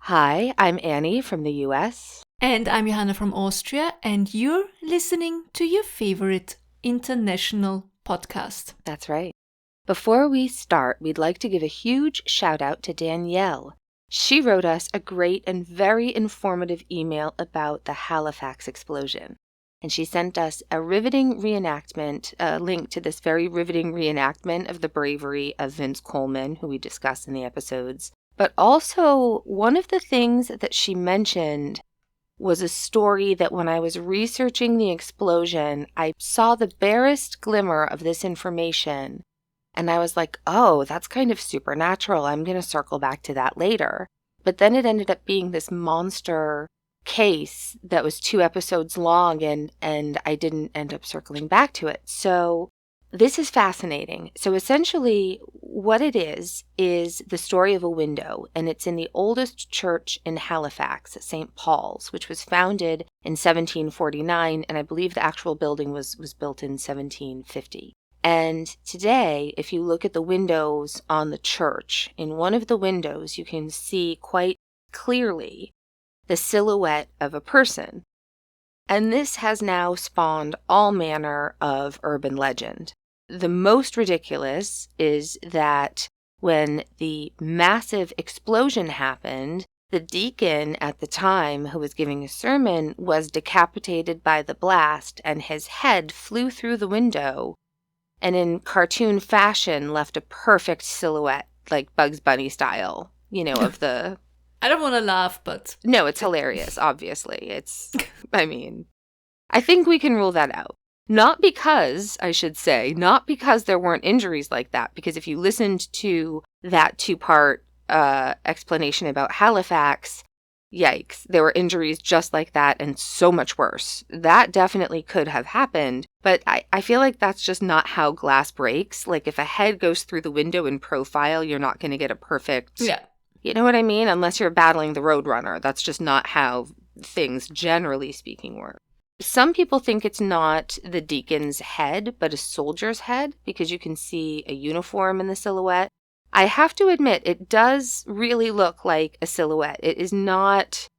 Hi, I'm Annie from the US. And I'm Johanna from Austria, and you're listening to your favorite international podcast. That's right. Before we start, we'd like to give a huge shout out to Danielle. She wrote us a great and very informative email about the Halifax explosion. And she sent us a riveting reenactment, a link to this very riveting reenactment of the bravery of Vince Coleman, who we discuss in the episodes. But also, one of the things that she mentioned was a story that when I was researching the explosion, I saw the barest glimmer of this information. And I was like, oh, that's kind of supernatural. I'm going to circle back to that later. But then it ended up being this monster case that was 2 episodes long, and I didn't end up circling back to it. So this is fascinating. So essentially what it is the story of a window, and it's in the oldest church in Halifax, St. Paul's, which was founded in 1749, and I believe the actual building was built in 1750. And today, if you look at the windows on the church, in one of the windows you can see quite clearly the silhouette of a person. And this has now spawned all manner of urban legend. The most ridiculous is that when the massive explosion happened, the deacon at the time who was giving a sermon was decapitated by the blast, and his head flew through the window and in cartoon fashion left a perfect silhouette, like Bugs Bunny style, of the... I don't want to laugh, but... No, it's hilarious, obviously. I think we can rule that out. Not because there weren't injuries like that, because if you listened to that 2-part explanation about Halifax, yikes, there were injuries just like that and so much worse. That definitely could have happened, but I feel like that's just not how glass breaks. Like if a head goes through the window in profile, you're not going to get a perfect... Yeah. You know what I mean? Unless you're battling the Roadrunner. That's just not how things, generally speaking, work. Some people think it's not the deacon's head, but a soldier's head, because you can see a uniform in the silhouette. I have to admit, it does really look like a silhouette. It's not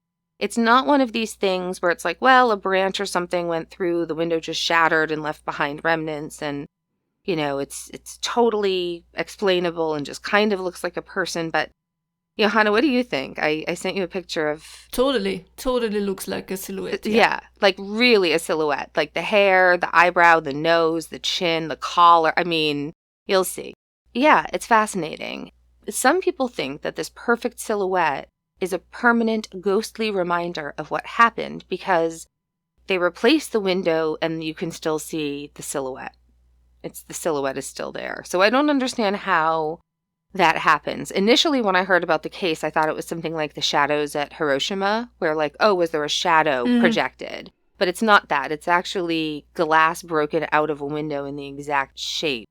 one of these things where it's like, well, a branch or something went through, the window just shattered and left behind remnants, and, it's totally explainable and just kind of looks like a person. But Johanna, what do you think? I sent you a picture of... Totally looks like a silhouette. Yeah, like really a silhouette. Like the hair, the eyebrow, the nose, the chin, the collar. I mean, you'll see. Yeah, it's fascinating. Some people think that this perfect silhouette is a permanent ghostly reminder of what happened because they replace the window and you can still see the silhouette. The silhouette is still there. So I don't understand how that happens. Initially, when I heard about the case, I thought it was something like the shadows at Hiroshima, where like, oh, was there a shadow projected? But it's not that. It's actually glass broken out of a window in the exact shape,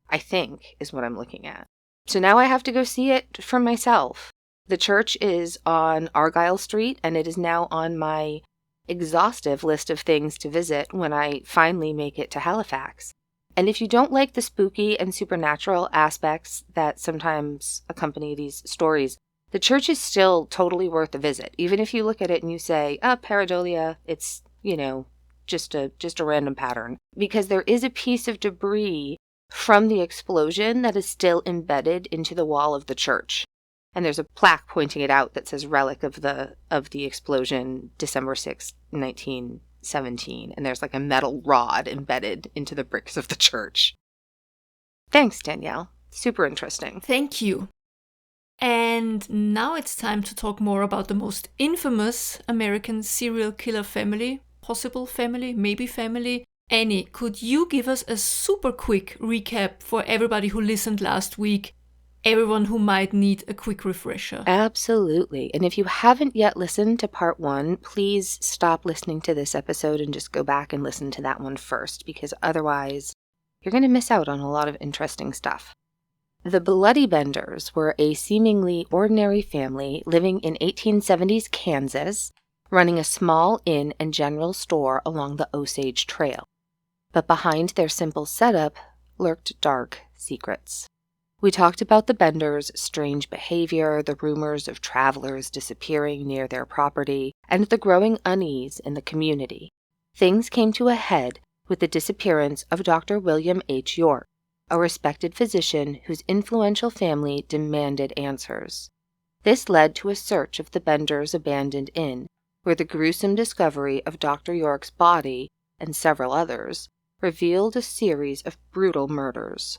I think, is what I'm looking at. So now I have to go see it for myself. The church is on Argyle Street, and it is now on my exhaustive list of things to visit when I finally make it to Halifax. And if you don't like the spooky and supernatural aspects that sometimes accompany these stories, the church is still totally worth a visit. Even if you look at it and you say, pareidolia, it's, just a random pattern. Because there is a piece of debris from the explosion that is still embedded into the wall of the church. And there's a plaque pointing it out that says relic of the explosion, December 6, 1917, and there's like a metal rod embedded into the bricks of the church. Thanks, Danielle. Super interesting. Thank you. And now it's time to talk more about the most infamous American serial killer family, possible family, maybe family. Annie, could you give us a super quick recap for everybody who listened last week? Everyone who might need a quick refresher. Absolutely. And if you haven't yet listened to part 1, please stop listening to this episode and just go back and listen to that one first, because otherwise you're going to miss out on a lot of interesting stuff. The Bloody Benders were a seemingly ordinary family living in 1870s Kansas, running a small inn and general store along the Osage Trail. But behind their simple setup lurked dark secrets. We talked about the Benders' strange behavior, the rumors of travelers disappearing near their property, and the growing unease in the community. Things came to a head with the disappearance of Dr. William H. York, a respected physician whose influential family demanded answers. This led to a search of the Benders' abandoned inn, where the gruesome discovery of Dr. York's body, and several others, revealed a series of brutal murders.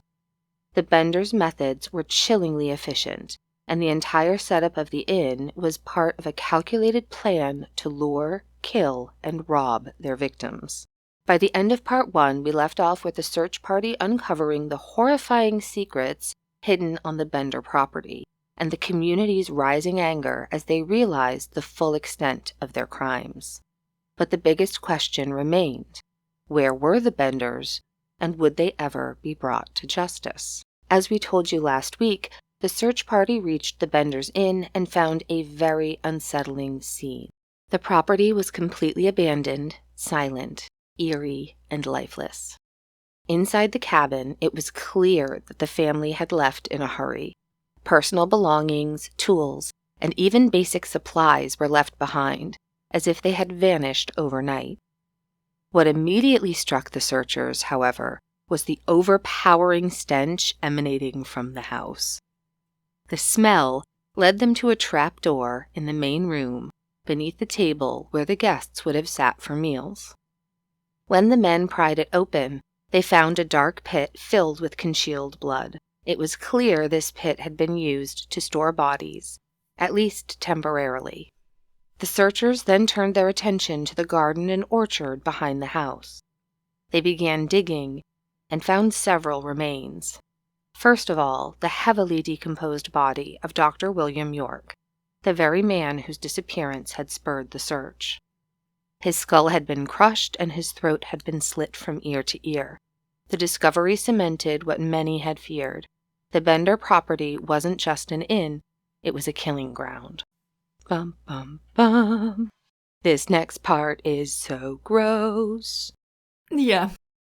The Benders' methods were chillingly efficient, and the entire setup of the inn was part of a calculated plan to lure, kill, and rob their victims. By the end of Part 1, we left off with the search party uncovering the horrifying secrets hidden on the Bender property, and the community's rising anger as they realized the full extent of their crimes. But the biggest question remained: where were the Benders, and would they ever be brought to justice? As we told you last week, the search party reached the Benders' Inn and found a very unsettling scene. The property was completely abandoned, silent, eerie, and lifeless. Inside the cabin, it was clear that the family had left in a hurry. Personal belongings, tools, and even basic supplies were left behind, as if they had vanished overnight. What immediately struck the searchers, however, was the overpowering stench emanating from the house. The smell led them to a trapdoor in the main room, beneath the table where the guests would have sat for meals. When the men pried it open, they found a dark pit filled with congealed blood. It was clear this pit had been used to store bodies, at least temporarily. The searchers then turned their attention to the garden and orchard behind the house. They began digging and found several remains. First of all, the heavily decomposed body of Dr. William York, the very man whose disappearance had spurred the search. His skull had been crushed and his throat had been slit from ear to ear. The discovery cemented what many had feared. The Bender property wasn't just an inn, it was a killing ground. Bum, bum, bum. This next part is so gross. Yeah,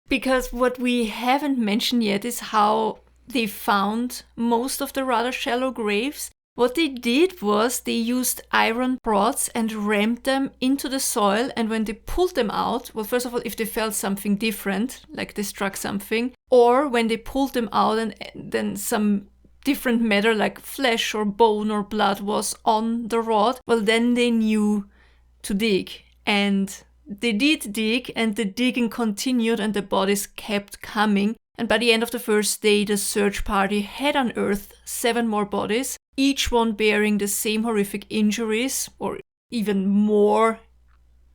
because what we haven't mentioned yet is how they found most of the rather shallow graves. What they did was they used iron rods and rammed them into the soil, and when they pulled them out, well, first of all, if they felt something different, like they struck something, or when they pulled them out and then some different matter like flesh or bone or blood was on the rod, well, then they knew to dig. And they did dig, and the digging continued, and the bodies kept coming. And by the end of the first day, the search party had unearthed 7 more bodies, each one bearing the same horrific injuries, or even more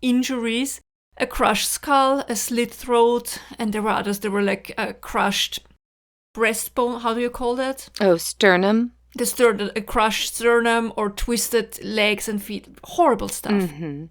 injuries. A crushed skull, a slit throat, and there were others. There were like a crushed breastbone, how do you call that? Oh, sternum? The sternum, a crushed sternum, or twisted legs and feet. Horrible stuff. Mm-hmm.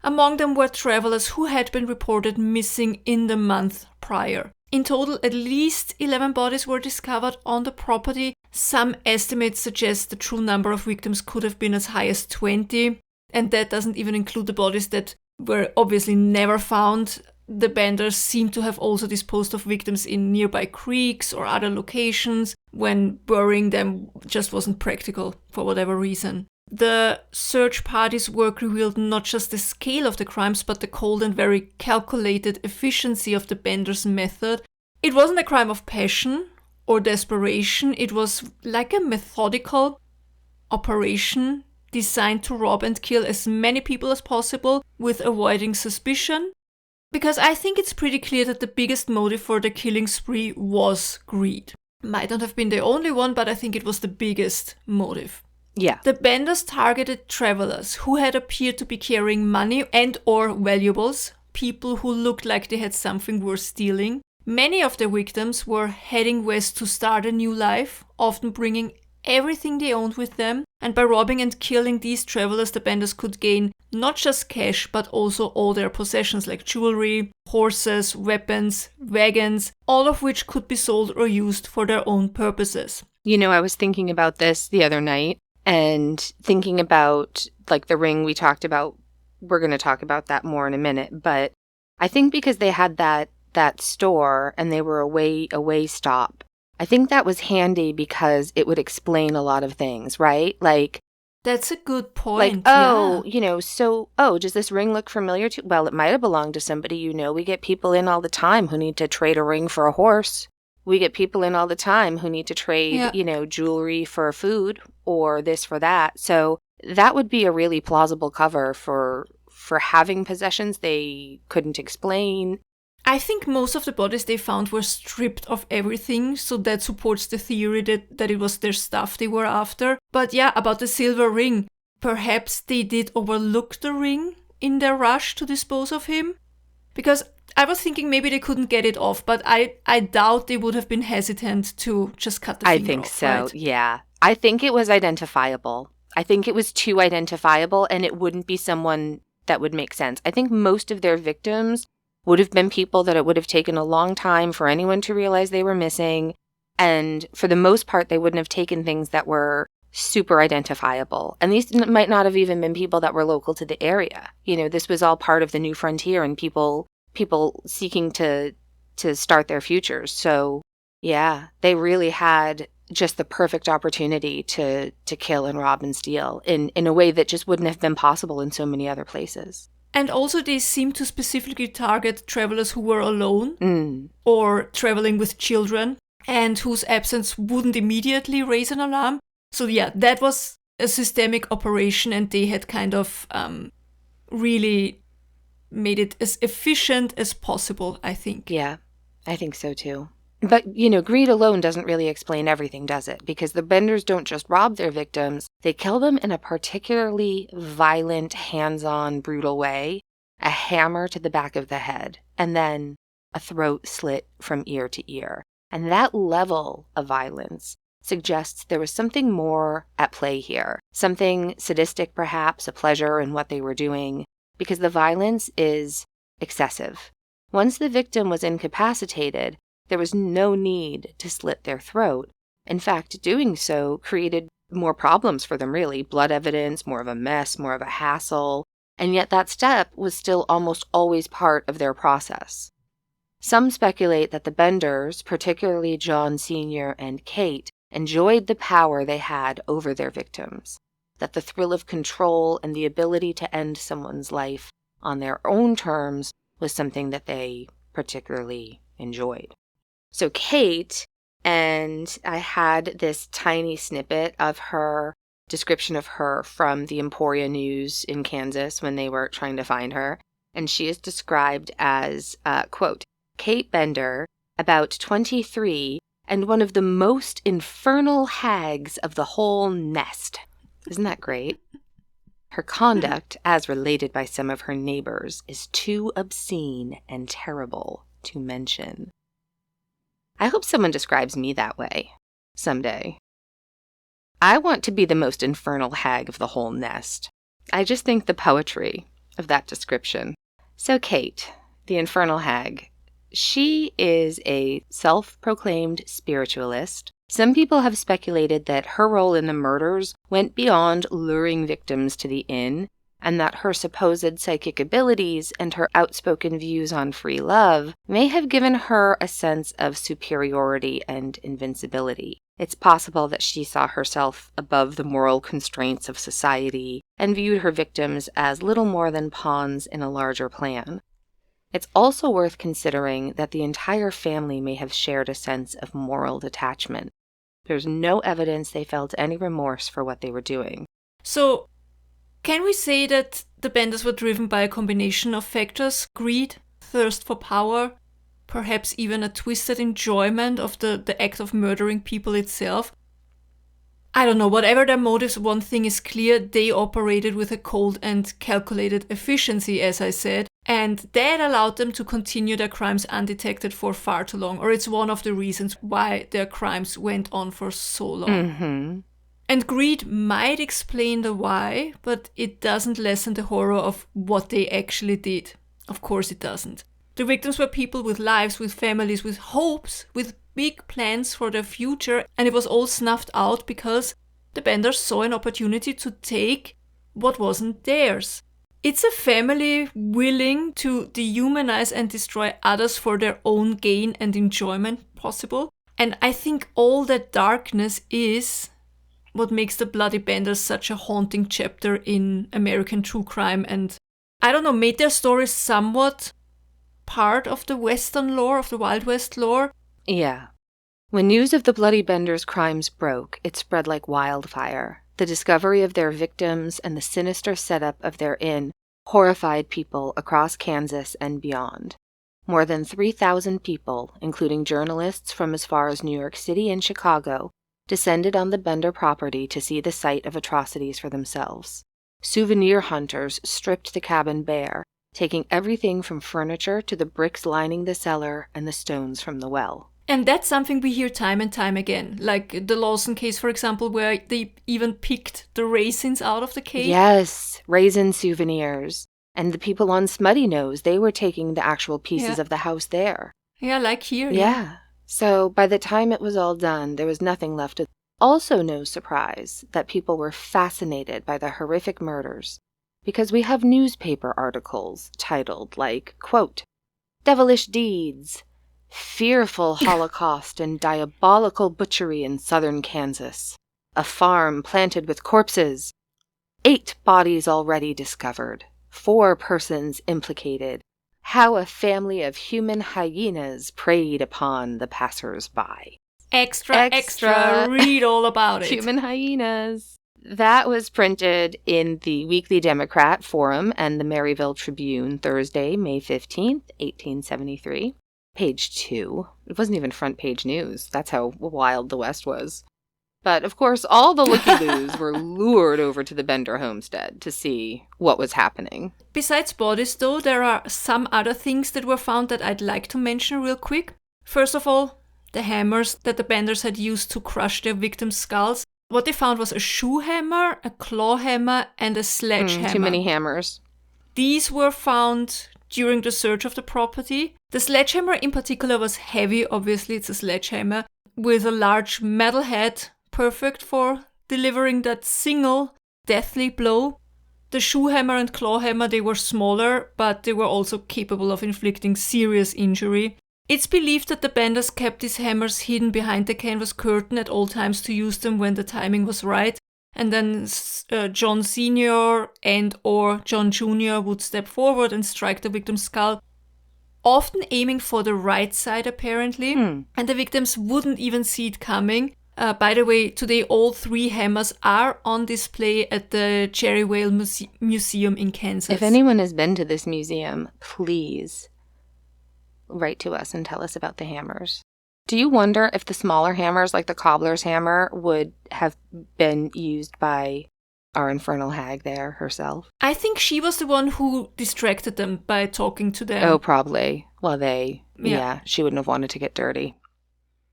Among them were travelers who had been reported missing in the month prior. In total, at least 11 bodies were discovered on the property. Some estimates suggest the true number of victims could have been as high as 20, and that doesn't even include the bodies that were obviously never found. The Benders seem to have also disposed of victims in nearby creeks or other locations when burying them just wasn't practical for whatever reason. The search party's work revealed not just the scale of the crimes, but the cold and very calculated efficiency of the Benders' method. It wasn't a crime of passion or desperation. It was like a methodical operation designed to rob and kill as many people as possible with avoiding suspicion. Because I think it's pretty clear that the biggest motive for the killing spree was greed. Might not have been the only one, but I think it was the biggest motive. Yeah. The Benders targeted travelers who had appeared to be carrying money and or valuables, people who looked like they had something worth stealing. Many of their victims were heading west to start a new life, often bringing everything they owned with them. And by robbing and killing these travelers, the Benders could gain not just cash, but also all their possessions like jewelry, horses, weapons, wagons, all of which could be sold or used for their own purposes. You know, I was thinking about this the other night and thinking about like the ring we talked about. We're going to talk about that more in a minute, but I think because they had that store and they were a way stop I think that was handy because it would explain a lot of things, right? That's a good point. Like, oh, does this ring look familiar to you? Well, it might have belonged to somebody you know. We get people in all the time who need to trade a ring for a horse. We get people in all the time who need to trade, jewelry for food or this for that. So that would be a really plausible cover for having possessions they couldn't explain. I think most of the bodies they found were stripped of everything, so that supports the theory that it was their stuff they were after. But yeah, about the silver ring, perhaps they did overlook the ring in their rush to dispose of him? Because I was thinking maybe they couldn't get it off, but I doubt they would have been hesitant to just cut the finger off. I think so, right? Yeah. I think it was identifiable. I think it was too identifiable, and it wouldn't be someone that would make sense. I think most of their victims would have been people that it would have taken a long time for anyone to realize they were missing. And for the most part, they wouldn't have taken things that were super identifiable. And these might not have even been people that were local to the area. This was all part of the new frontier and people seeking to start their futures. So yeah, they really had just the perfect opportunity to kill and rob and steal in a way that just wouldn't have been possible in so many other places. And also they seem to specifically target travelers who were alone or traveling with children and whose absence wouldn't immediately raise an alarm. So yeah, that was a systemic operation, and they had kind of really made it as efficient as possible, I think. Yeah, I think so too. But, greed alone doesn't really explain everything, does it? Because the Benders don't just rob their victims, they kill them in a particularly violent, hands-on, brutal way. A hammer to the back of the head, and then a throat slit from ear to ear. And that level of violence suggests there was something more at play here. Something sadistic, perhaps, a pleasure in what they were doing, because the violence is excessive. Once the victim was incapacitated, there was no need to slit their throat. In fact, doing so created more problems for them, really. Blood evidence, more of a mess, more of a hassle. And yet that step was still almost always part of their process. Some speculate that the Benders, particularly John Sr. and Kate, enjoyed the power they had over their victims, that the thrill of control and the ability to end someone's life on their own terms was something that they particularly enjoyed. So Kate, and I had this tiny snippet of her description of her from the Emporia News in Kansas when they were trying to find her, and she is described as, quote, Kate Bender, about 23, and one of the most infernal hags of the whole nest. Isn't that great? Her conduct, as related by some of her neighbors, is too obscene and terrible to mention. I hope someone describes me that way someday. I want to be the most infernal hag of the whole nest. I just think the poetry of that description. So Kate, the infernal hag, she is a self-proclaimed spiritualist. Some people have speculated that her role in the murders went beyond luring victims to the inn, and that her supposed psychic abilities and her outspoken views on free love may have given her a sense of superiority and invincibility. It's possible that she saw herself above the moral constraints of society and viewed her victims as little more than pawns in a larger plan. It's also worth considering that the entire family may have shared a sense of moral detachment. There's no evidence they felt any remorse for what they were doing. So, can we say that the Benders were driven by a combination of factors? Greed, thirst for power, perhaps even a twisted enjoyment of the act of murdering people itself? I don't know, whatever their motives, one thing is clear, they operated with a cold and calculated efficiency, as I said, and that allowed them to continue their crimes undetected for far too long, or it's one of the reasons why their crimes went on for so long. Mm-hmm. And greed might explain the why, but it doesn't lessen the horror of what they actually did. Of course it doesn't. The victims were people with lives, with families, with hopes, with big plans for their future, and it was all snuffed out because the Benders saw an opportunity to take what wasn't theirs. It's a family willing to dehumanize and destroy others for their own gain and enjoyment, possible. And I think all that darkness is what makes the Bloody Benders such a haunting chapter in American true crime, and I don't know, made their stories somewhat part of the Western lore, of the Wild West lore. Yeah. When news of the Bloody Benders' crimes broke, it spread like wildfire. The discovery of their victims and the sinister setup of their inn horrified people across Kansas and beyond. More than 3,000 people, including journalists from as far as New York City and Chicago, descended on the Bender property to see the site of atrocities for themselves. Souvenir hunters stripped the cabin bare, taking everything from furniture to the bricks lining the cellar and the stones from the well. And that's something we hear time and time again. Like the Lawson case, for example, where they even picked the raisins out of the cake. Yes, raisin souvenirs. And the people on Smutty Nose, they were taking the actual pieces of the house there. Yeah, like here. Yeah. So by the time it was all done, there was nothing left. Also no surprise that people were fascinated by the horrific murders, because we have newspaper articles titled like, quote, "Devilish Deeds, Fearful Holocaust and Diabolical Butchery in Southern Kansas, A Farm Planted with Corpses, 8 Bodies Already Discovered, 4 Persons Implicated, How a Family of Human Hyenas Preyed Upon the Passers-By." Extra, read all about it. Human hyenas. That was printed in the Weekly Democrat Forum and the Maryville Tribune Thursday, May 15th, 1873. Page 2. It wasn't even front page news. That's how wild the West was. But, of course, all the looky-loos were lured over to the Bender homestead to see what was happening. Besides bodies, though, there are some other things that were found that I'd like to mention real quick. First of all, the hammers that the Benders had used to crush their victims' skulls. What they found was a shoe hammer, a claw hammer, and a sledgehammer. Too many hammers. These were found during the search of the property. The sledgehammer in particular was heavy, obviously it's a sledgehammer, with a large metal head, perfect for delivering that single deathly blow. The shoe hammer and claw hammer, they were smaller, but they were also capable of inflicting serious injury. It's believed that the Benders kept these hammers hidden behind the canvas curtain at all times to use them when the timing was right, and then John Sr. and or John Jr. would step forward and strike the victim's skull, often aiming for the right side apparently, and the victims wouldn't even see it coming. By the way, today all 3 hammers are on display at the Cherry Whale Museum in Kansas. If anyone has been to this museum, please write to us and tell us about the hammers. Do you wonder if the smaller hammers, like the cobbler's hammer, would have been used by our infernal hag there herself? I think she was the one who distracted them by talking to them. Oh, probably. Well, she wouldn't have wanted to get dirty.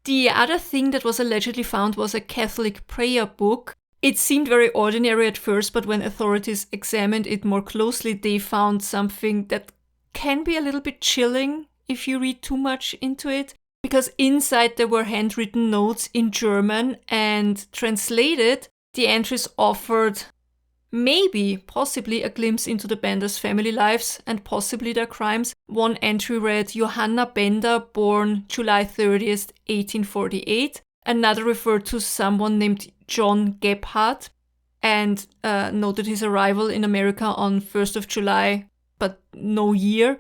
The other thing that was allegedly found was a Catholic prayer book. It seemed very ordinary at first, but when authorities examined it more closely, they found something that can be a little bit chilling if you read too much into it, because inside there were handwritten notes in German, and translated, the entries offered possibly a glimpse into the Benders' family lives and possibly their crimes. One entry read, Johanna Bender, born July 30th, 1848. Another referred to someone named John Gebhardt and noted his arrival in America on 1st of July, but no year.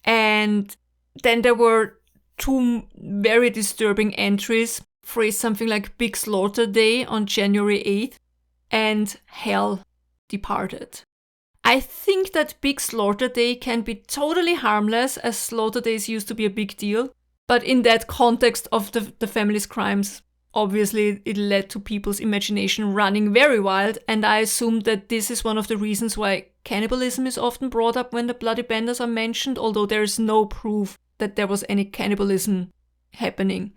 And then there were 2 very disturbing entries, phrased something like Big Slaughter Day on January 8th and Hell departed. I think that Big Slaughter Day can be totally harmless, as slaughter days used to be a big deal, but in that context of the family's crimes, obviously it led to people's imagination running very wild, and I assume that this is one of the reasons why cannibalism is often brought up when the Bloody Benders are mentioned, although there is no proof that there was any cannibalism happening.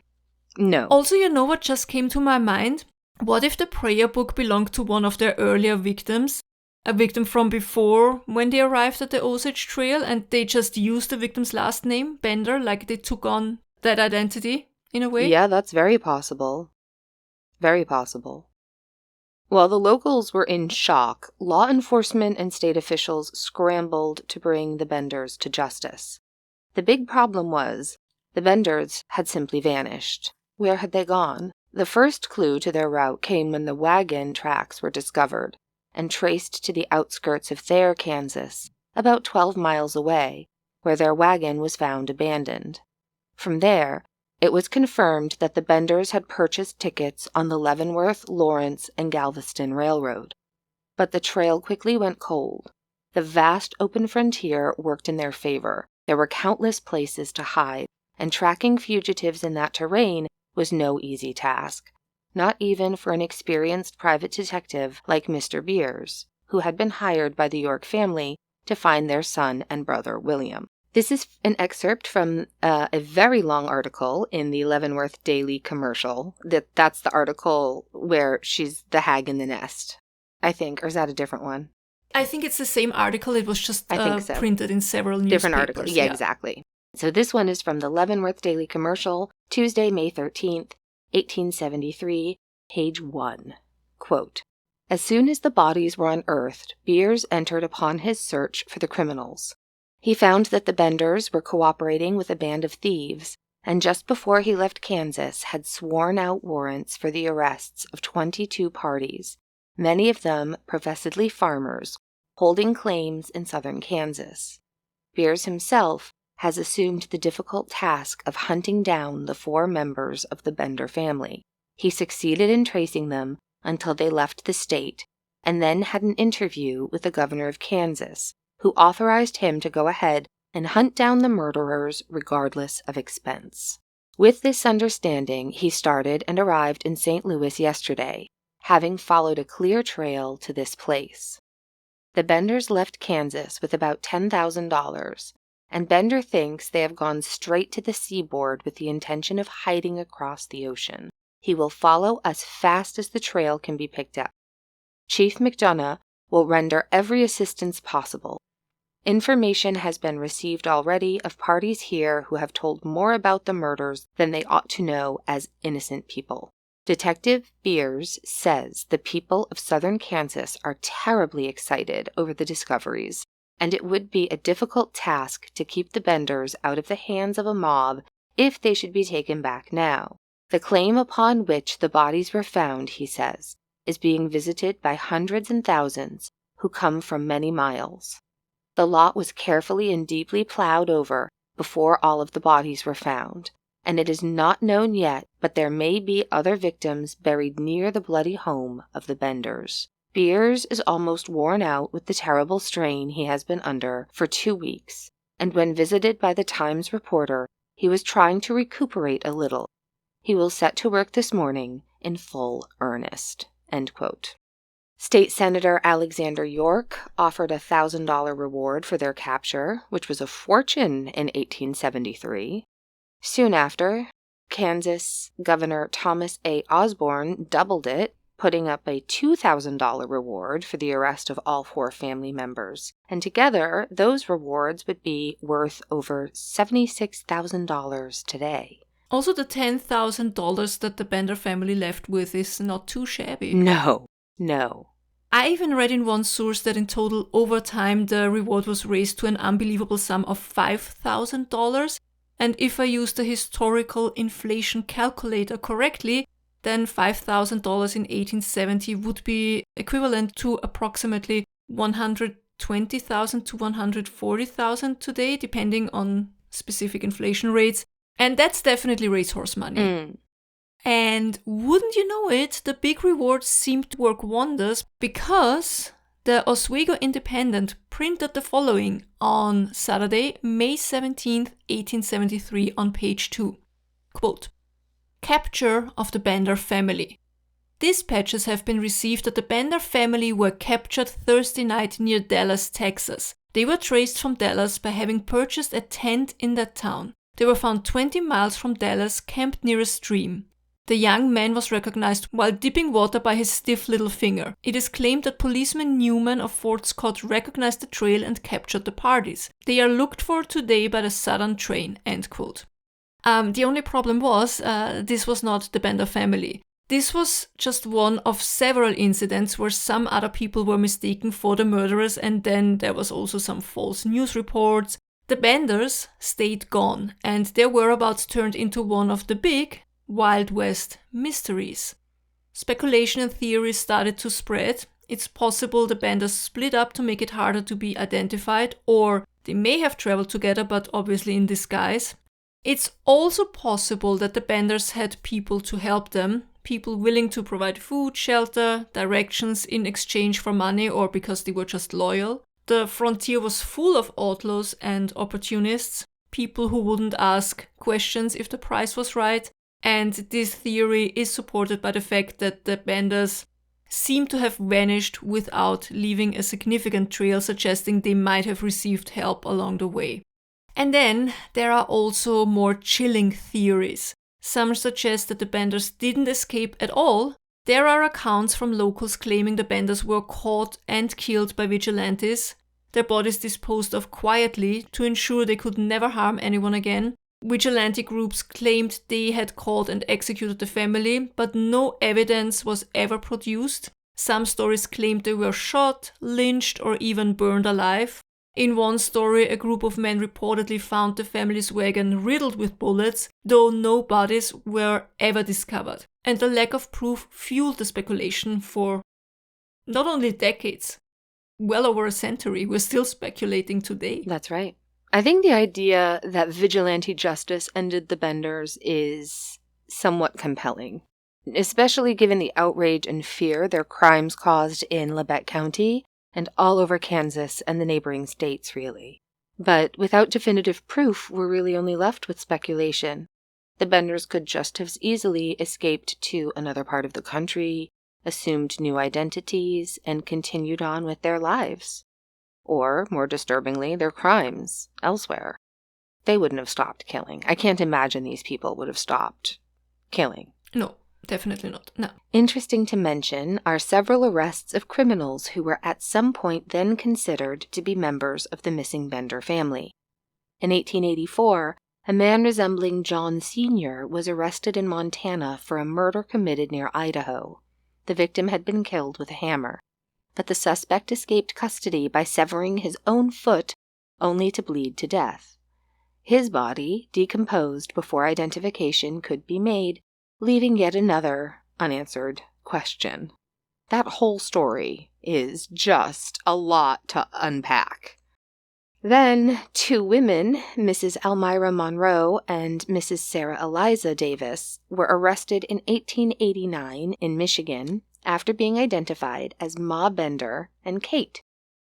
No. Also, you know what just came to my mind? What if the prayer book belonged to one of their earlier victims? A victim from before when they arrived at the Osage Trail, and they just used the victim's last name, Bender, like they took on that identity in a way? Yeah, that's very possible. Very possible. While the locals were in shock, law enforcement and state officials scrambled to bring the Benders to justice. The big problem was the Benders had simply vanished. Where had they gone? The first clue to their route came when the wagon tracks were discovered and traced to the outskirts of Thayer, Kansas, about 12 miles away, where their wagon was found abandoned. From there, it was confirmed that the Benders had purchased tickets on the Leavenworth, Lawrence, and Galveston Railroad. But the trail quickly went cold. The vast open frontier worked in their favor. There were countless places to hide, and tracking fugitives in that terrain was no easy task, not even for an experienced private detective like Mr. Beers, who had been hired by the York family to find their son and brother William. This is an excerpt from a very long article in the Leavenworth Daily Commercial. That's the article where she's the hag in the nest, I think. Or is that a different one? I think it's the same article. It was just I think so. Printed in several newspapers. Different articles. Yeah, exactly. So this one is from the Leavenworth Daily Commercial, Tuesday, May 13th, 1873, page 1. Quote, "As soon as the bodies were unearthed, Beers entered upon his search for the criminals. He found that the Benders were cooperating with a band of thieves, and just before he left Kansas had sworn out warrants for the arrests of 22 parties, many of them professedly farmers, holding claims in southern Kansas. Beers himself has assumed the difficult task of hunting down the 4 members of the Bender family. He succeeded in tracing them until they left the state, and then had an interview with the governor of Kansas, who authorized him to go ahead and hunt down the murderers regardless of expense. With this understanding, he started and arrived in St. Louis yesterday, having followed a clear trail to this place. The Benders left Kansas with about $10,000, and Bender thinks they have gone straight to the seaboard with the intention of hiding across the ocean. He will follow as fast as the trail can be picked up. Chief McDonough will render every assistance possible. Information has been received already of parties here who have told more about the murders than they ought to know as innocent people. Detective Beers says the people of southern Kansas are terribly excited over the discoveries, and it would be a difficult task to keep the Benders out of the hands of a mob if they should be taken back now. The claim upon which the bodies were found, he says, is being visited by hundreds and thousands who come from many miles. The lot was carefully and deeply plowed over before all of the bodies were found, and it is not known yet, but there may be other victims buried near the bloody home of the Benders. Beers is almost worn out with the terrible strain he has been under for 2 weeks, and when visited by the Times reporter, he was trying to recuperate a little. He will set to work this morning in full earnest." End quote. State Senator Alexander York offered a $1,000 reward for their capture, which was a fortune in 1873. Soon after, Kansas Governor Thomas A. Osborne doubled it, putting up a $2,000 reward for the arrest of all 4 family members, and together those rewards would be worth over $76,000 today. Also, the $10,000 that the Bender family left with is not too shabby. No. I even read in one source that in total, over time, the reward was raised to an unbelievable sum of $5,000. And if I use the historical inflation calculator correctly, then $5,000 in 1870 would be equivalent to approximately $120,000 to $140,000 today, depending on specific inflation rates. And that's definitely racehorse money. And wouldn't you know it, the big rewards seemed to work wonders, because the Oswego Independent printed the following on Saturday, May 17th, 1873 on page 2. Quote, "Capture of the Bender family. Dispatches have been received that the Bender family were captured Thursday night near Dallas, Texas. They were traced from Dallas by having purchased a tent in that town. They were found 20 miles from Dallas, camped near a stream. The young man was recognized while dipping water by his stiff little finger. It is claimed that policeman Newman of Fort Scott recognized the trail and captured the parties. They are looked for today by the Southern train." End quote. The only problem was this was not the Bender family. This was just one of several incidents where some other people were mistaken for the murderers, and then there was also some false news reports. The Benders stayed gone, and their whereabouts turned into one of the big, Wild West mysteries. Speculation and theories started to spread. It's possible the banders split up to make it harder to be identified, or they may have traveled together but obviously in disguise. It's also possible that the banders had people to help them, people willing to provide food, shelter, directions in exchange for money or because they were just loyal. The frontier was full of outlaws and opportunists, people who wouldn't ask questions if the price was right. And this theory is supported by the fact that the banders seem to have vanished without leaving a significant trail, suggesting they might have received help along the way. And then there are also more chilling theories. Some suggest that the banders didn't escape at all. There are accounts from locals claiming the banders were caught and killed by vigilantes, their bodies disposed of quietly to ensure they could never harm anyone again. Vigilante groups claimed they had caught and executed the family, but no evidence was ever produced. Some stories claimed they were shot, lynched, or even burned alive. In one story, a group of men reportedly found the family's wagon riddled with bullets, though no bodies were ever discovered. And the lack of proof fueled the speculation for not only decades, well over a century. We're still speculating today. That's right. I think the idea that vigilante justice ended the benders is somewhat compelling, especially given the outrage and fear their crimes caused in Labette County and all over Kansas and the neighboring states, really. But without definitive proof, we're really only left with speculation. The benders could just as easily escaped to another part of the country, assumed new identities, and continued on with their lives. Or, more disturbingly, their crimes elsewhere. They wouldn't have stopped killing. I can't imagine these people would have stopped killing. No, definitely not. No. Interesting to mention are several arrests of criminals who were at some point then considered to be members of the missing Bender family. In 1884, a man resembling John Sr. was arrested in Montana for a murder committed near Idaho. The victim had been killed with a hammer, but the suspect escaped custody by severing his own foot, only to bleed to death. His body decomposed before identification could be made, leaving yet another unanswered question. That whole story is just a lot to unpack. Then, two women, Mrs. Elmira Monroe and Mrs. Sarah Eliza Davis, were arrested in 1889 in Michigan after being identified as Ma Bender and Kate.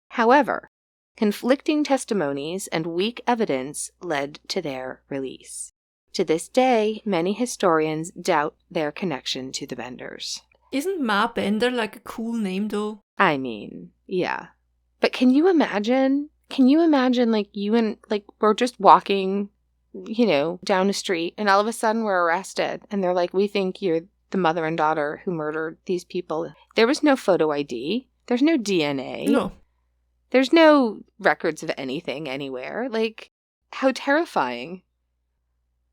However, conflicting testimonies and weak evidence led to their release. To this day, many historians doubt their connection to the Benders. Isn't Ma Bender like a cool name, though? I mean, yeah. But can you imagine, like, you and, like, we're just walking, down the street, and all of a sudden we're arrested, and they're like, we think you're the mother and daughter who murdered these people. There was no photo ID. There's no DNA. No. There's no records of anything anywhere. Like, how terrifying.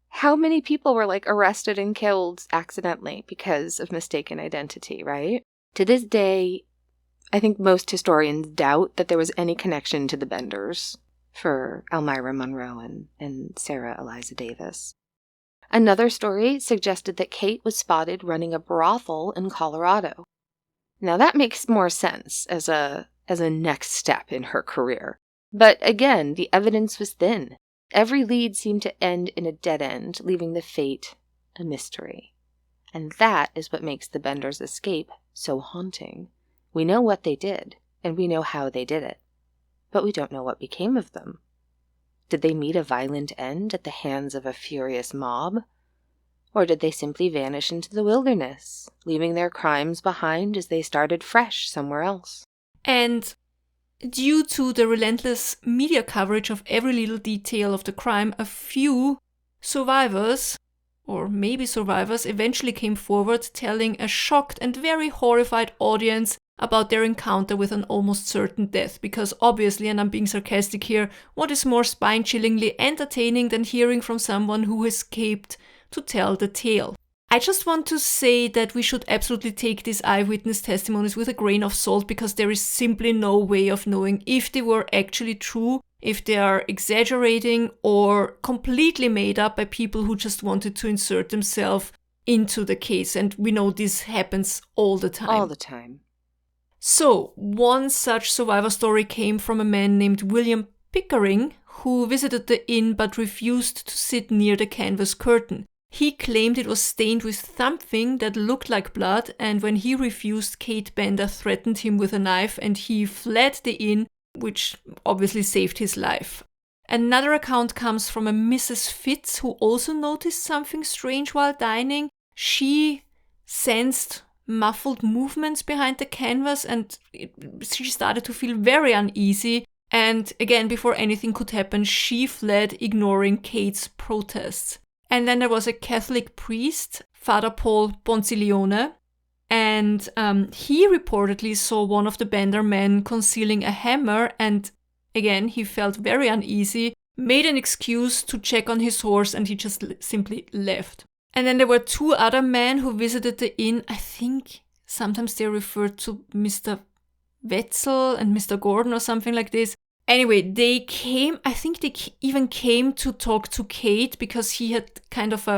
How many people were, like, arrested and killed accidentally because of mistaken identity, right? To this day, I think most historians doubt that there was any connection to the Benders for Elmira Monroe and Sarah Eliza Davis. Another story suggested that Kate was spotted running a brothel in Colorado. Now that makes more sense as a next step in her career. But again, the evidence was thin. Every lead seemed to end in a dead end, leaving the fate a mystery. And that is what makes the Benders' escape so haunting. We know what they did, and we know how they did it. But we don't know what became of them. Did they meet a violent end at the hands of a furious mob? Or did they simply vanish into the wilderness, leaving their crimes behind as they started fresh somewhere else? And due to the relentless media coverage of every little detail of the crime, a few survivors, or maybe survivors, eventually came forward telling a shocked and very horrified audience about their encounter with an almost certain death. Because obviously, and I'm being sarcastic here, what is more spine-chillingly entertaining than hearing from someone who escaped to tell the tale? I just want to say that we should absolutely take these eyewitness testimonies with a grain of salt, because there is simply no way of knowing if they were actually true, if they are exaggerating or completely made up by people who just wanted to insert themselves into the case. And we know this happens all the time. All the time. So, one such survivor story came from a man named William Pickering, who visited the inn but refused to sit near the canvas curtain. He claimed it was stained with something that looked like blood, and when he refused, Kate Bender threatened him with a knife and he fled the inn, which obviously saved his life. Another account comes from a Mrs. Fitz, who also noticed something strange while dining. She sensed muffled movements behind the canvas and she started to feel very uneasy. And again, before anything could happen, she fled, ignoring Kate's protests. And then there was a Catholic priest, Father Paul Ponciglione, and he reportedly saw one of the Bender men concealing a hammer, and again, he felt very uneasy, made an excuse to check on his horse, and he just simply left. And then there were two other men who visited the inn. I think sometimes they're referred to Mr. Wetzel and Mr. Gordon or something like this. Anyway, they came, I think they even came to talk to Kate because he had kind of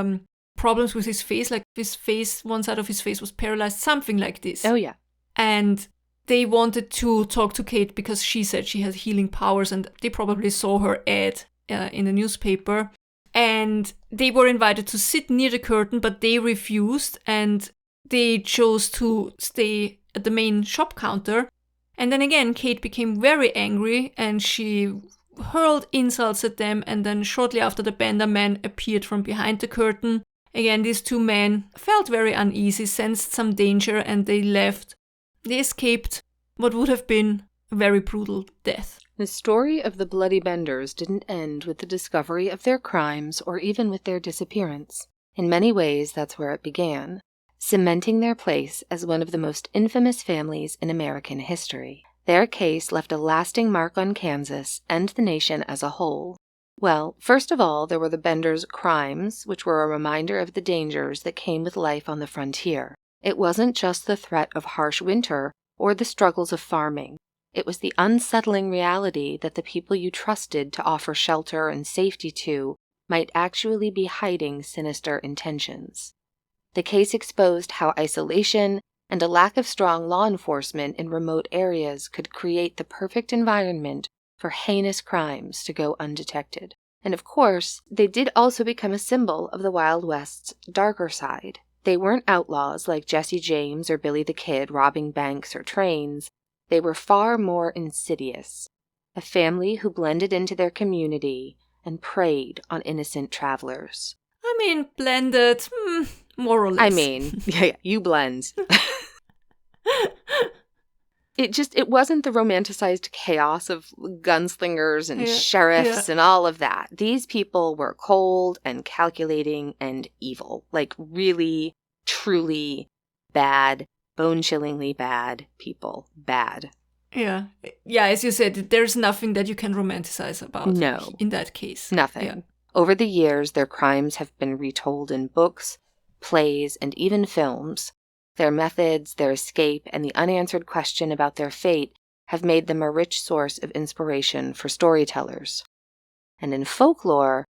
problems with his face, like his face, one side of his face was paralyzed, something like this. Oh, yeah. And they wanted to talk to Kate because she said she had healing powers and they probably saw her ad in the newspaper. And they were invited to sit near the curtain, but they refused and they chose to stay at the main shop counter. And then again, Kate became very angry and she hurled insults at them. And then shortly after, the Bender man appeared from behind the curtain. Again, these two men felt very uneasy, sensed some danger, and they left. They escaped what would have been a very brutal death. The story of the Bloody Benders didn't end with the discovery of their crimes or even with their disappearance. In many ways, that's where it began, cementing their place as one of the most infamous families in American history. Their case left a lasting mark on Kansas and the nation as a whole. Well, first of all, there were the Benders' crimes, which were a reminder of the dangers that came with life on the frontier. It wasn't just the threat of harsh winter or the struggles of farming. It was the unsettling reality that the people you trusted to offer shelter and safety to might actually be hiding sinister intentions. The case exposed how isolation and a lack of strong law enforcement in remote areas could create the perfect environment for heinous crimes to go undetected. And of course, they did also become a symbol of the Wild West's darker side. They weren't outlaws like Jesse James or Billy the Kid robbing banks or trains. They were far more insidious. A family who blended into their community and preyed on innocent travelers. I mean, blended, more or less. I mean, yeah, you blend. It wasn't the romanticized chaos of gunslingers and sheriffs and all of that. These people were cold and calculating and evil. Like really, truly bad, bone-chillingly bad people. Bad. Yeah. Yeah, as you said, there's nothing that you can romanticize about. No. In that case. Nothing. Yeah. Over the years, their crimes have been retold in books, plays, and even films. Their methods, their escape, and the unanswered question about their fate have made them a rich source of inspiration for storytellers. And in folklore,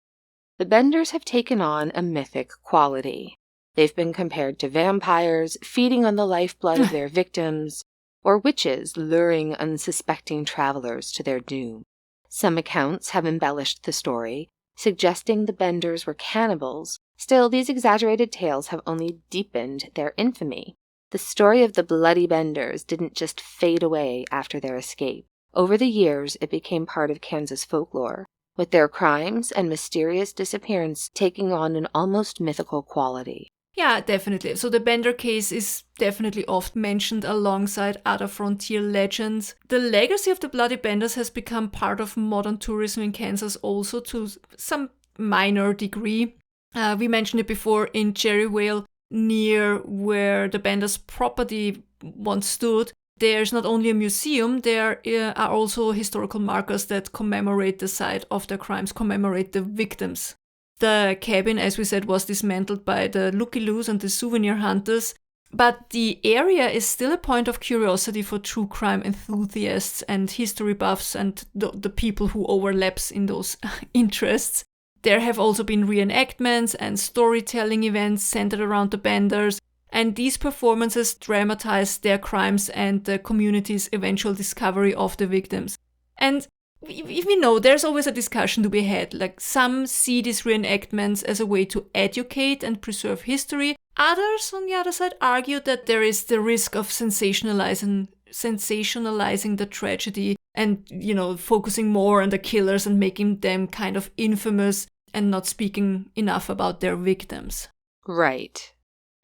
the Benders have taken on a mythic quality. They've been compared to vampires feeding on the lifeblood of their victims, or witches luring unsuspecting travelers to their doom. Some accounts have embellished the story, suggesting the Benders were cannibals. Still, these exaggerated tales have only deepened their infamy. The story of the Bloody Benders didn't just fade away after their escape. Over the years, it became part of Kansas folklore, with their crimes and mysterious disappearance taking on an almost mythical quality. Yeah, definitely. So the Bender case is definitely often mentioned alongside other frontier legends. The legacy of the Bloody Benders has become part of modern tourism in Kansas also to some minor degree. We mentioned it before in Cherryvale, near where the Benders' property once stood. There's not only a museum, there are also historical markers that commemorate the site of their crimes, commemorate the victims. The cabin, as we said, was dismantled by the looky-loos and the souvenir hunters, but the area is still a point of curiosity for true crime enthusiasts and history buffs and the people who overlaps in those interests. There have also been reenactments and storytelling events centered around the Benders, and these performances dramatize their crimes and the community's eventual discovery of the victims. And we know there's always a discussion to be had. Like, some see these reenactments as a way to educate and preserve history. Others, on the other side, argue that there is the risk of sensationalizing the tragedy and, focusing more on the killers and making them kind of infamous and not speaking enough about their victims. Right.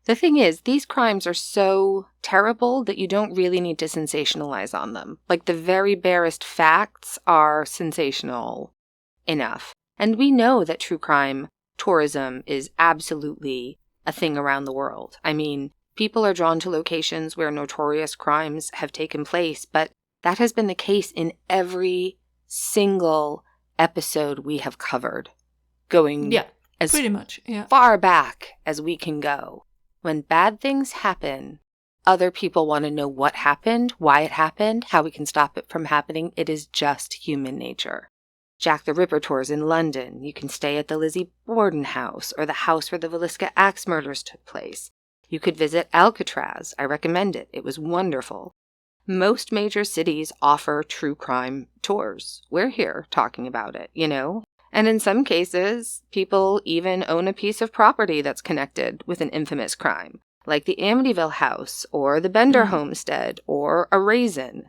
The thing is, these crimes are so terrible that you don't really need to sensationalize on them. Like, the very barest facts are sensational enough. And we know that true crime tourism is absolutely a thing around the world. I mean, people are drawn to locations where notorious crimes have taken place, but that has been the case in every single episode we have covered, going as pretty much, far back as we can go. When bad things happen, other people want to know what happened, why it happened, how we can stop it from happening. It is just human nature. Jack the Ripper tours in London. You can stay at the Lizzie Borden house or the house where the Villisca Axe murders took place. You could visit Alcatraz. I recommend it. It was wonderful. Most major cities offer true crime tours. We're here talking about it, And in some cases, people even own a piece of property that's connected with an infamous crime, like the Amityville house or the Bender homestead or a raisin.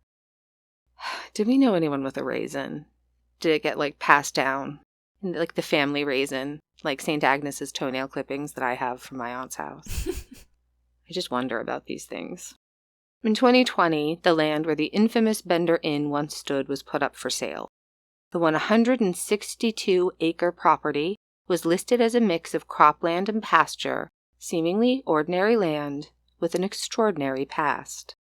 Did we know anyone with a raisin? Did it get, passed down? Like the family raisin, like St. Agnes's toenail clippings that I have from my aunt's house. I just wonder about these things. In 2020, the land where the infamous Bender Inn once stood was put up for sale. The 162-acre property was listed as a mix of cropland and pasture, seemingly ordinary land with an extraordinary past.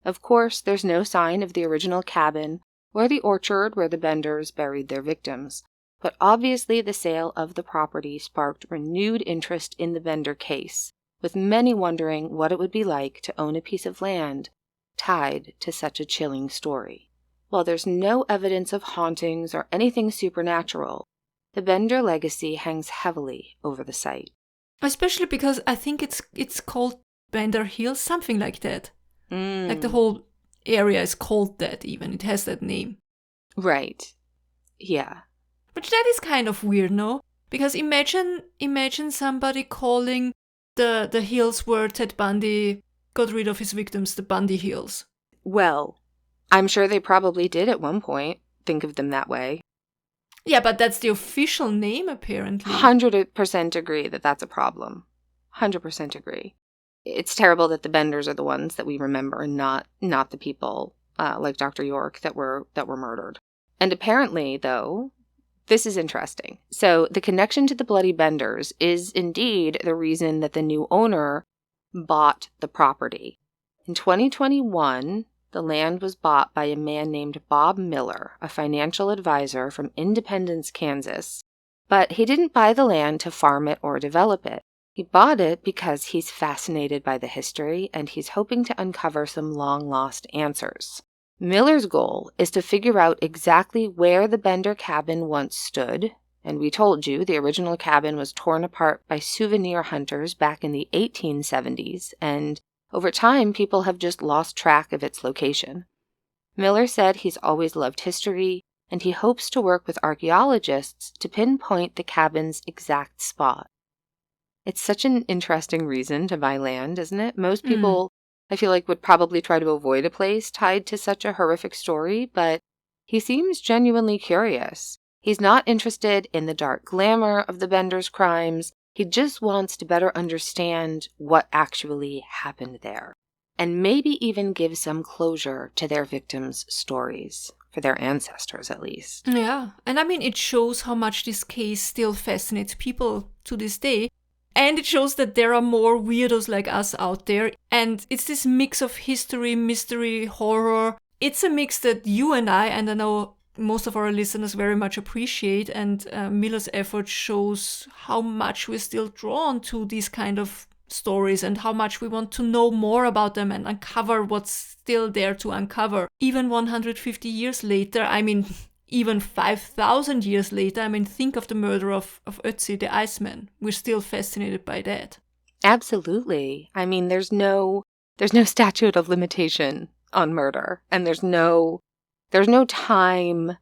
Of course, there's no sign of the original cabin or the orchard where the Benders buried their victims, but obviously the sale of the property sparked renewed interest in the Bender case, with many wondering what it would be like to own a piece of land tied to such a chilling story. While there's no evidence of hauntings or anything supernatural, the Bender legacy hangs heavily over the site. Especially because I think it's called Bender Hill, something like that. Like the whole area is called that even. It has that name. Right. Yeah. But that is kind of weird, no? Because imagine somebody calling the hills where Ted Bundy got rid of his victims the Bundy Hills. Well, I'm sure they probably did at one point think of them that way. Yeah, but that's the official name, apparently. 100% agree that that's a problem. 100% agree. It's terrible that the Benders are the ones that we remember, and not the people like Dr. York that were murdered. And apparently, though, this is interesting. So the connection to the Bloody Benders is indeed the reason that the new owner bought the property. In 2021, the land was bought by a man named Bob Miller, a financial advisor from Independence, Kansas. But he didn't buy the land to farm it or develop it. He bought it because he's fascinated by the history and he's hoping to uncover some long-lost answers. Miller's goal is to figure out exactly where the Bender cabin once stood, and we told you the original cabin was torn apart by souvenir hunters back in the 1870s, and over time, people have just lost track of its location. Miller said he's always loved history, and he hopes to work with archaeologists to pinpoint the cabin's exact spot. It's such an interesting reason to buy land, isn't it? Most people, I feel like, would probably try to avoid a place tied to such a horrific story, but he seems genuinely curious. He's not interested in the dark glamour of the Benders' crimes. He just wants to better understand what actually happened there, and maybe even give some closure to their victims' stories, for their ancestors at least. Yeah, and I mean, it shows how much this case still fascinates people to this day, and it shows that there are more weirdos like us out there, and it's this mix of history, mystery, horror. It's a mix that you and I know most of our listeners very much appreciate, and Miller's effort shows how much we're still drawn to these kind of stories and how much we want to know more about them and uncover what's still there to uncover. Even 150 years later, I mean, even 5,000 years later, I mean, think of the murder of Ötzi, the Iceman. We're still fascinated by that. Absolutely. I mean, there's no statute of limitation on murder, and there's no time.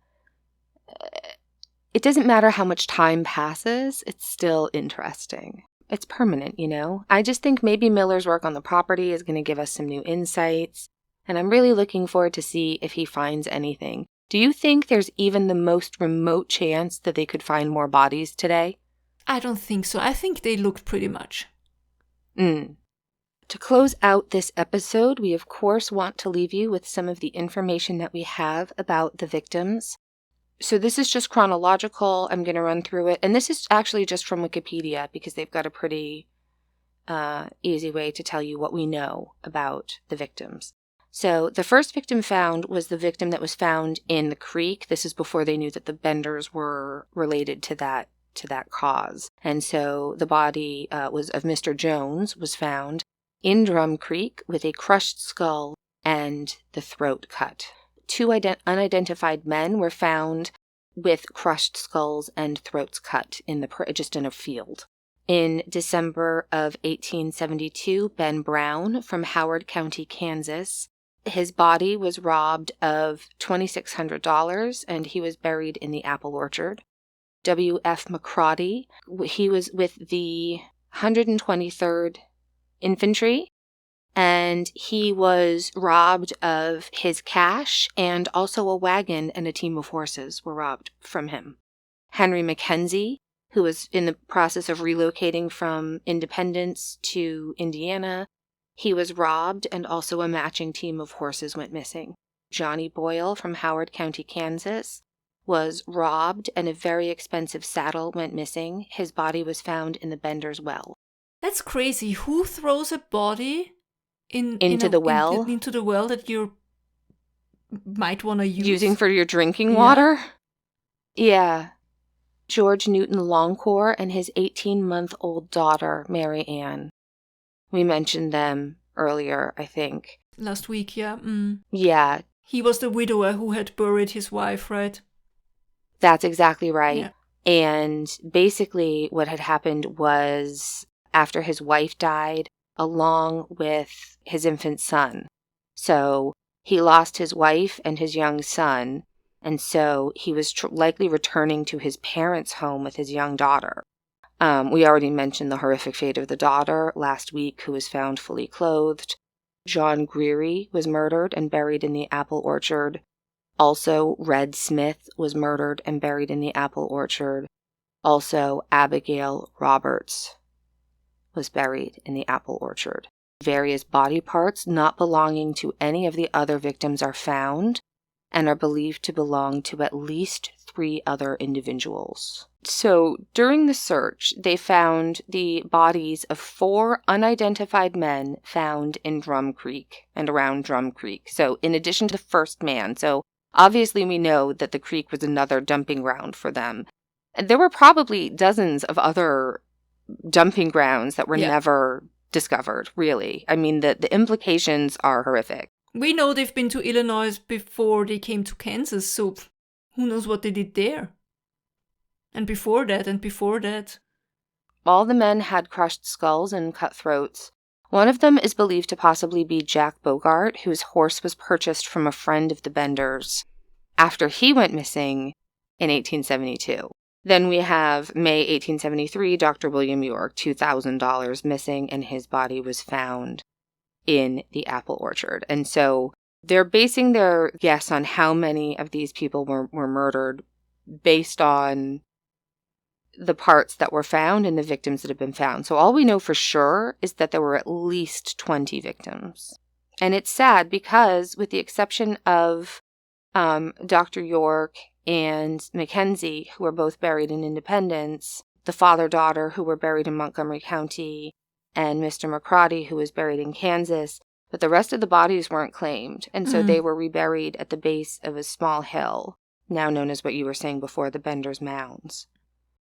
It doesn't matter how much time passes, it's still interesting. It's permanent, you know? I just think maybe Miller's work on the property is going to give us some new insights, and I'm really looking forward to see if he finds anything. Do you think there's even the most remote chance that they could find more bodies today? I don't think so. I think they looked pretty much. To close out this episode, we of course want to leave you with some of the information that we have about the victims. So this is just chronological. I'm going to run through it. And this is actually just from Wikipedia because they've got a pretty easy way to tell you what we know about the victims. So the first victim found was the victim that was found in the creek. This is before they knew that the Benders were related to that cause. And so the body was of Mr. Jones was found in Drum Creek with a crushed skull and the throat cut. 2 unidentified men were found with crushed skulls and throats cut just in a field. In December of 1872, Ben Brown from Howard County, Kansas, his body was robbed of $2,600 and he was buried in the apple orchard. W.F. McCrawdy, he was with the 123rd Infantry, and he was robbed of his cash, and also a wagon and a team of horses were robbed from him. Henry Mackenzie, who was in the process of relocating from Independence to Indiana, he was robbed, and also a matching team of horses went missing. Johnny Boyle from Howard County, Kansas, was robbed, and a very expensive saddle went missing. His body was found in the Bender's well. That's crazy. Who throws a body into the well that you might want to use? Using for your drinking water? Yeah. George Newton Longcore and his 18-month-old daughter, Mary Ann. We mentioned them earlier, I think. Last week, yeah. Yeah. He was the widower who had buried his wife, right? That's exactly right. Yeah. And basically what had happened was after his wife died, along with his infant son. So he lost his wife and his young son, and so he was likely returning to his parents' home with his young daughter. We already mentioned the horrific fate of the daughter last week, who was found fully clothed. John Greery was murdered and buried in the apple orchard. Also, Red Smith was murdered and buried in the apple orchard. Also, Abigail Roberts was buried in the apple orchard. Various body parts not belonging to any of the other victims are found and are believed to belong to at least 3 other individuals. So, during the search, they found the bodies of 4 unidentified men found in Drum Creek and around Drum Creek. So, in addition to the first man, so obviously we know that the creek was another dumping ground for them. And there were probably dozens of other dumping grounds that were never discovered, really. I mean, the implications are horrific. We know they've been to Illinois before they came to Kansas, so who knows what they did there? And before that. All the men had crushed skulls and cut throats. One of them is believed to possibly be Jack Bogart, whose horse was purchased from a friend of the Benders after he went missing in 1872. Then we have May 1873, Dr. William York, $2,000 missing, and his body was found in the apple orchard. And so they're basing their guess on how many of these people were murdered based on the parts that were found and the victims that have been found. So all we know for sure is that there were at least 20 victims. And it's sad because, with the exception of Dr. York and Mackenzie, who were both buried in Independence, the father-daughter who were buried in Montgomery County, and Mr. McCrawdy, who was buried in Kansas, but the rest of the bodies weren't claimed, and so they were reburied at the base of a small hill, now known as what you were saying before, the Bender's Mounds.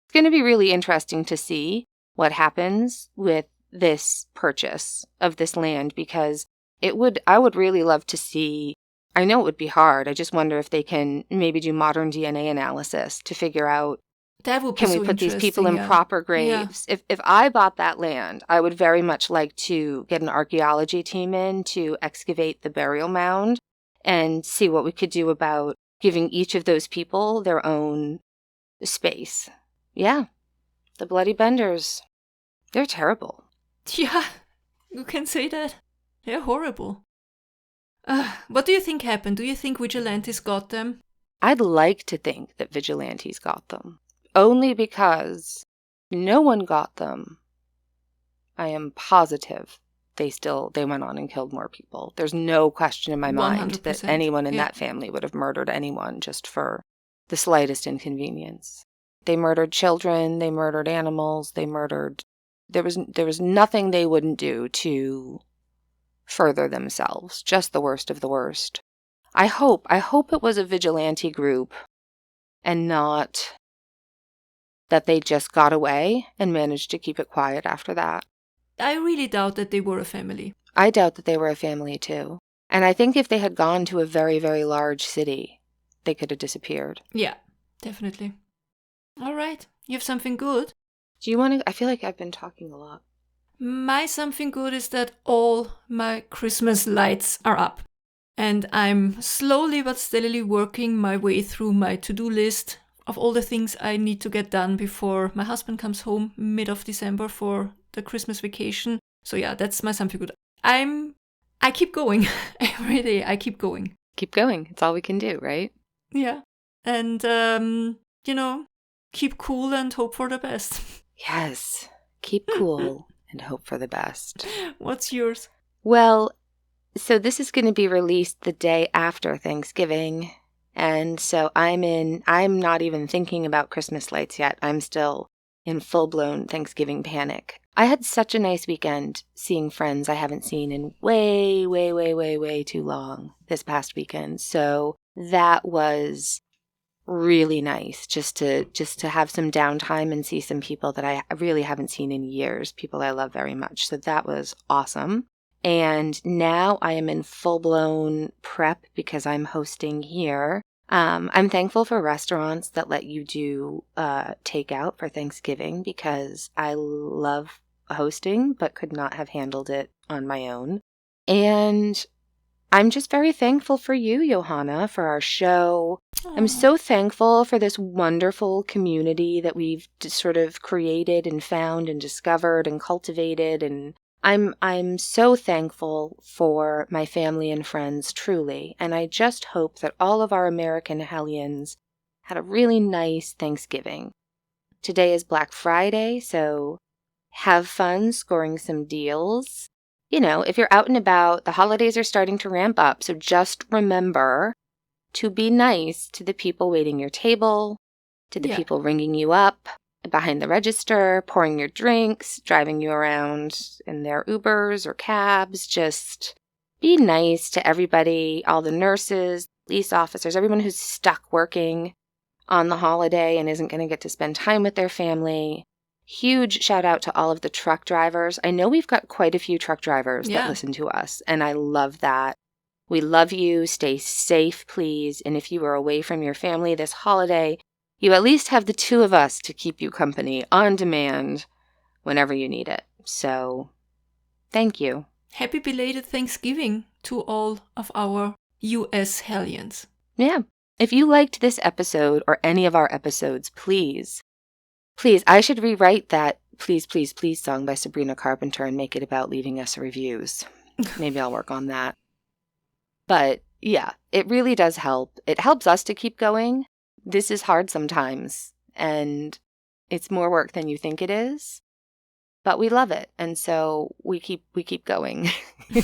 It's going to be really interesting to see what happens with this purchase of this land, because I would really love to see I know it would be hard. I just wonder if they can maybe do modern DNA analysis to figure out, That would be can we so put these people interesting, in yeah. proper Yeah. graves? If I bought that land, I would very much like to get an archaeology team in to excavate the burial mound and see what we could do about giving each of those people their own space. Yeah, the Bloody Benders, they're terrible. Yeah, you can say that. They're horrible. What do you think happened? Do you think Vigilantes got them? I'd like to think that Vigilantes got them, only because no one got them. I am positive they went on and killed more people. There's no question in my mind that 100%. anyone in Yeah. that family would have murdered anyone just for the slightest inconvenience. They murdered children, they murdered animals, there was nothing they wouldn't do to further themselves, just the worst of the worst. I hope it was a vigilante group and not that they just got away and managed to keep it quiet after that. I really doubt that they were a family. I doubt that they were a family too. And I think if they had gone to a very, very large city, they could have disappeared. Yeah, definitely. All right, you have something good? Do you want to? I feel like I've been talking a lot. My something good is that all my Christmas lights are up. And I'm slowly but steadily working my way through my to-do list of all the things I need to get done before my husband comes home mid of December for the Christmas vacation. So yeah, that's my something good. I keep going. Every day I keep going. Keep going. It's all we can do, right? Yeah. And, keep cool and hope for the best. Yes. Keep cool and hope for the best. What's yours? Well, so this is going to be released the day after Thanksgiving. And so I'm not even thinking about Christmas lights yet. I'm still in full-blown Thanksgiving panic. I had such a nice weekend seeing friends I haven't seen in way, way, way, way, way too long this past weekend. So that was really nice just to have some downtime and see some people that I really haven't seen in years, people I love very much. So that was awesome. And now I am in full-blown prep because I'm hosting here. I'm thankful for restaurants that let you do takeout for Thanksgiving because I love hosting but could not have handled it on my own. And I'm just very thankful for you, Johanna, for our show. Aww. I'm so thankful for this wonderful community that we've sort of created and found and discovered and cultivated, and I'm so thankful for my family and friends, truly, and I just hope that all of our American hellions had a really nice Thanksgiving. Today is Black Friday, so have fun scoring some deals. You know, if you're out and about, the holidays are starting to ramp up, so just remember to be nice to the people waiting your table, to the people ringing you up behind the register, pouring your drinks, driving you around in their Ubers or cabs. Just be nice to everybody, all the nurses, police officers, everyone who's stuck working on the holiday and isn't going to get to spend time with their family. Huge shout out to all of the truck drivers. I know we've got quite a few truck drivers that listen to us, and I love that. We love you. Stay safe, please. And if you are away from your family this holiday, you at least have the two of us to keep you company on demand whenever you need it. So, thank you. Happy belated Thanksgiving to all of our U.S. hellions. Yeah. If you liked this episode or any of our episodes, please, I should rewrite that Please, Please, Please song by Sabrina Carpenter and make it about leaving us reviews. Maybe I'll work on that. But yeah, it really does help. It helps us to keep going. This is hard sometimes, and it's more work than you think it is. But we love it, and so we keep going.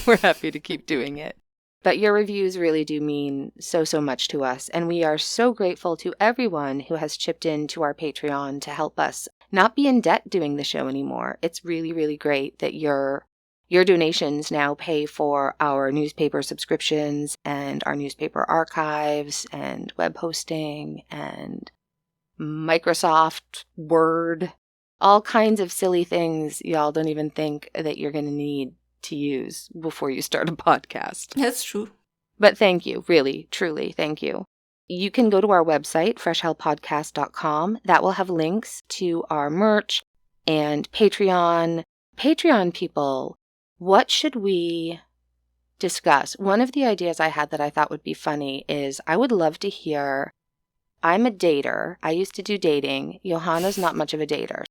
We're happy to keep doing it. But your reviews really do mean so much to us, and we are so grateful to everyone who has chipped in to our Patreon to help us not be in debt doing the show anymore. It's really, really great that your donations now pay for our newspaper subscriptions and our newspaper archives and web hosting and Microsoft Word, all kinds of silly things y'all don't even think that you're going to need to use before you start a podcast. That's true. But thank you, really, truly, thank you. You can go to our website, freshhellpodcast.com. That will have links to our merch and Patreon. Patreon people, what should we discuss? One of the ideas I had that I thought would be funny is I would love to hear, I'm a dater. I used to do dating. Johanna's not much of a dater.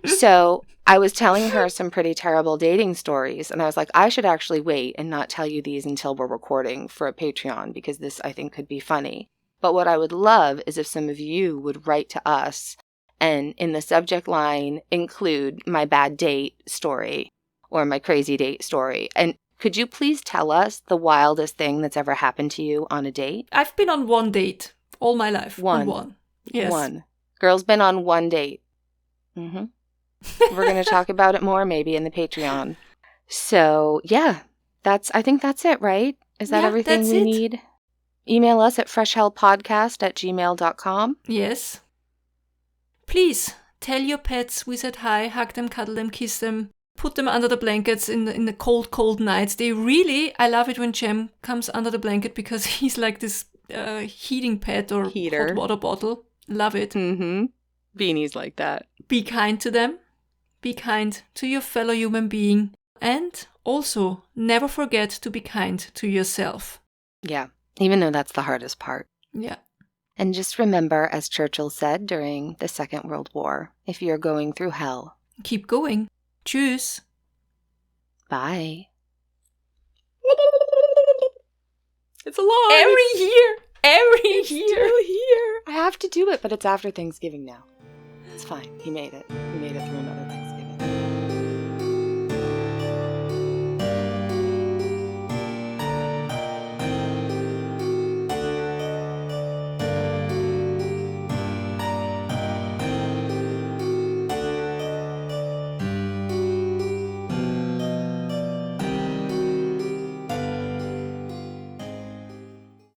So I was telling her some pretty terrible dating stories, and I was like, I should actually wait and not tell you these until we're recording for a Patreon, because this, I think, could be funny. But what I would love is if some of you would write to us and in the subject line include my bad date story or my crazy date story. And could you please tell us the wildest thing that's ever happened to you on a date? I've been on one date all my life. One. On one. Yes. One. Girl's been on one date. Mm-hmm. We're going to talk about it more maybe in the Patreon. So, yeah, I think that's it, right? Is that everything we need? Email us at freshhellpodcast@gmail.com. Yes. Please tell your pets we said hi, hug them, cuddle them, kiss them, put them under the blankets in the cold, cold nights. I love it when Jem comes under the blanket because he's like this heating pet or hot water bottle. Love it. Mm-hmm. Beanie's like that. Be kind to them. Be kind to your fellow human being. And also, never forget to be kind to yourself. Yeah, even though that's the hardest part. Yeah. And just remember, as Churchill said during the Second World War, if you're going through hell, keep going. Tschüss. Bye. It's alive. Every year. It's still here. I have to do it, but it's after Thanksgiving now. It's fine. He made it. He made it through another thing.